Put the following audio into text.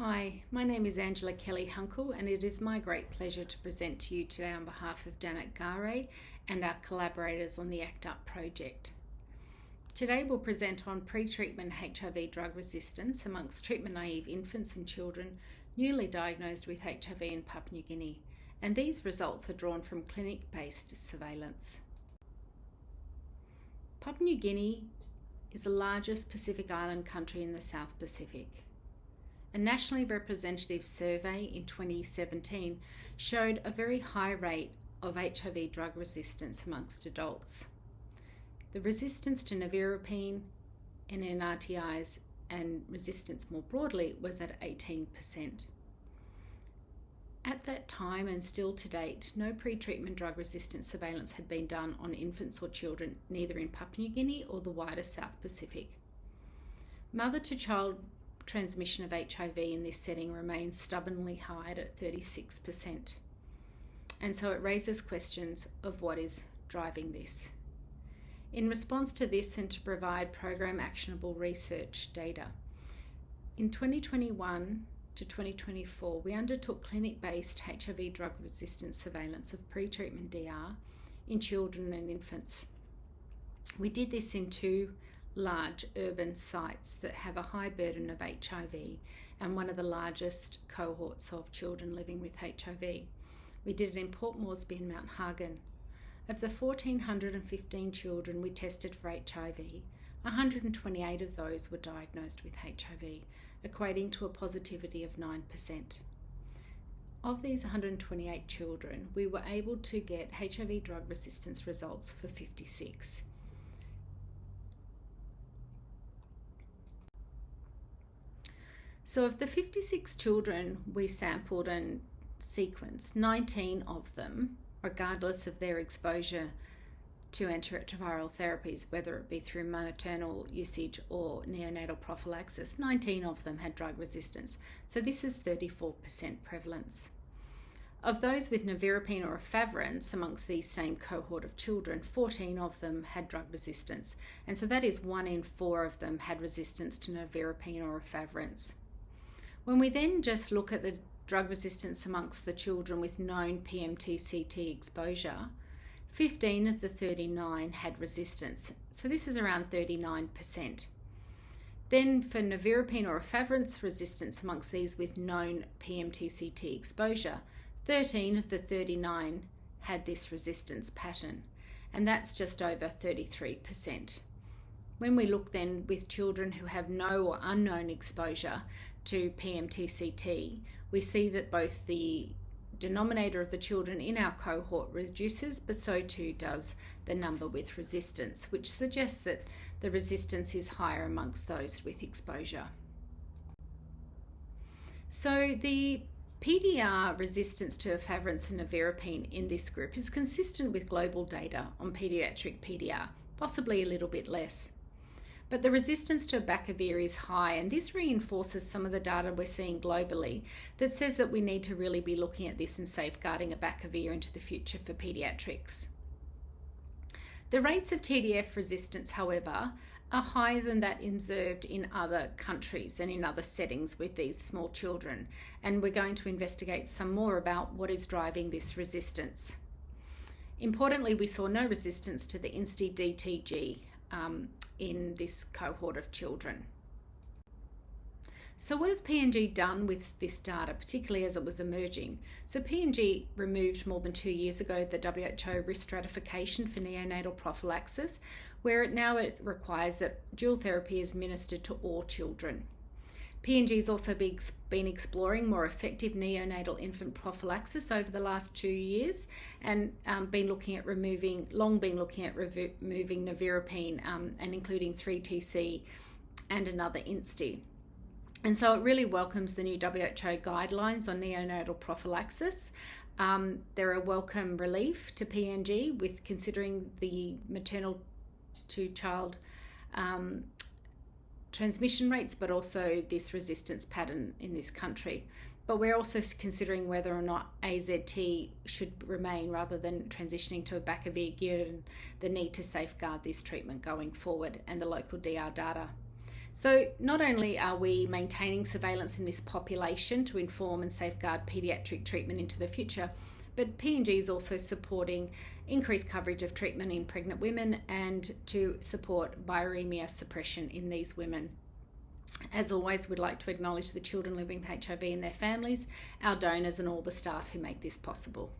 Hi, my name is Angela Kelly-Hanku and it is my great pleasure to present to you today on behalf of Gare² and our collaborators on the ACTUP project. Today we'll present on pre-treatment HIV drug resistance amongst treatment-naive infants and children newly diagnosed with HIV in Papua New Guinea, and these results are drawn from clinic-based surveillance. Papua New Guinea is the largest Pacific Island country in the South Pacific. A nationally representative survey in 2017 showed a very high rate of HIV drug resistance amongst adults. The resistance to nevirapine, NNRTIs, and resistance more broadly was at 18%. At that time, and still to date, no pre-treatment drug resistance surveillance had been done on infants or children, neither in Papua New Guinea or the wider South Pacific. Mother-to-child transmission of HIV in this setting remains stubbornly high at 36%. And so it raises questions of what is driving this. In response to this and to provide program actionable research data, in 2021 to 2024, we undertook clinic-based HIV drug resistance surveillance of pre-treatment DR in children and infants. We did this in two large urban sites that have a high burden of HIV and one of the largest cohorts of children living with HIV. We did it in Port Moresby and Mount Hagen. Of the 1,415 children we tested for HIV, 128 of those were diagnosed with HIV, equating to a positivity of 9%. Of these 128 children, we were able to get HIV drug resistance results for 56. So of the 56 children we sampled and sequenced, 19 of them, regardless of their exposure to antiretroviral therapies, whether it be through maternal usage or neonatal prophylaxis, 19 of them had drug resistance. So this is 34% prevalence. Of those with nevirapine or efavirenz amongst these same cohort of children, 14 of them had drug resistance. And so that is 1 in 4 of them had resistance to nevirapine or efavirenz. When we then just look at the drug resistance amongst the children with known PMTCT exposure, 15 of the 39 had resistance. So this is around 39%. Then for nevirapine or efavirenz resistance amongst these with known PMTCT exposure, 13 of the 39 had this resistance pattern, and that's just over 33%. When we look then with children who have no or unknown exposure to PMTCT, we see that both the denominator of the children in our cohort reduces, but so too does the number with resistance, which suggests that the resistance is higher amongst those with exposure. So the PDR resistance to efavirenz and nevirapine in this group is consistent with global data on pediatric PDR, possibly a little bit less. But the resistance to abacavir is high, and this reinforces some of the data we're seeing globally that says that we need to really be looking at this and safeguarding abacavir into the future for pediatrics. The rates of TDF resistance, however, are higher than that observed in other countries and in other settings with these small children, and we're going to investigate some more about what is driving this resistance. Importantly, we saw no resistance to the INSTI-DTG in this cohort of children. So what has PNG done with this data, particularly as it was emerging? So PNG removed more than 2 years ago the WHO risk stratification for neonatal prophylaxis, where it requires that dual therapy is administered to all children. PNG has also been exploring more effective neonatal infant prophylaxis over the last 2 years, and long been looking at removing nevirapine and including 3TC and another INSTI. And so it really welcomes the new WHO guidelines on neonatal prophylaxis. They're a welcome relief to PNG with considering the maternal to child transmission rates, but also this resistance pattern in this country. But we're also considering whether or not AZT should remain rather than transitioning to abacavir, given the need to safeguard this treatment going forward and the local DR data. So not only are we maintaining surveillance in this population to inform and safeguard paediatric treatment into the future, but PNG is also supporting increased coverage of treatment in pregnant women and to support viremia suppression in these women. As always, we'd like to acknowledge the children living with HIV and their families, our donors and all the staff who make this possible.